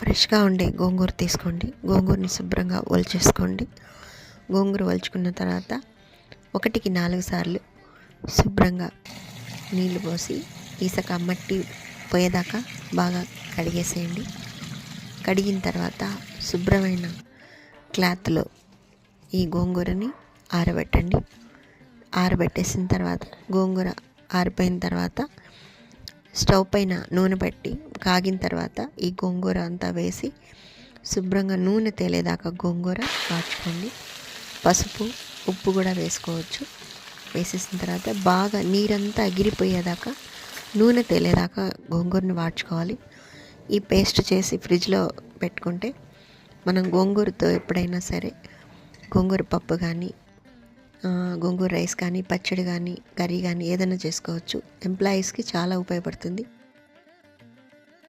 ఫ్రెష్గా ఉండే గోంగూర తీసుకోండి. గోంగూరని శుభ్రంగా ఒలిచేసుకోండి. గోంగూర ఒలుచుకున్న తర్వాత 1కి 4 సార్లు శుభ్రంగా నీళ్లు పోసి ఇసక మట్టి పోయేదాకా బాగా కడిగేసేయండి. కడిగిన తర్వాత శుభ్రమైన క్లాత్లో ఈ గోంగూరని ఆరబెట్టండి. ఆరబెట్టేసిన తర్వాత గోంగూర ఆరిపోయిన తర్వాత స్టవ్ పైన నూనె పెట్టి కాగిన తర్వాత ఈ గోంగూర అంతా వేసి శుభ్రంగా నూనె తేలేదాకా గోంగూర వాడ్చుకోండి. పసుపు ఉప్పు కూడా వేసుకోవచ్చు. వేసేసిన తర్వాత బాగా నీరంతా ఎగిరిపోయేదాకా నూనె తేలేదాకా గోంగూరని వాడ్చుకోవాలి. ఈ పేస్ట్ చేసి ఫ్రిడ్జ్లో పెట్టుకుంటే మనం గోంగూరతో ఎప్పుడైనా సరే గోంగూర పప్పు కానీ గోంగూర రైస్ కానీ పచ్చడి కానీ కర్రీ కానీ ఏదైనా చేసుకోవచ్చు. ఎంప్లాయీస్కి చాలా ఉపయోగపడుతుంది.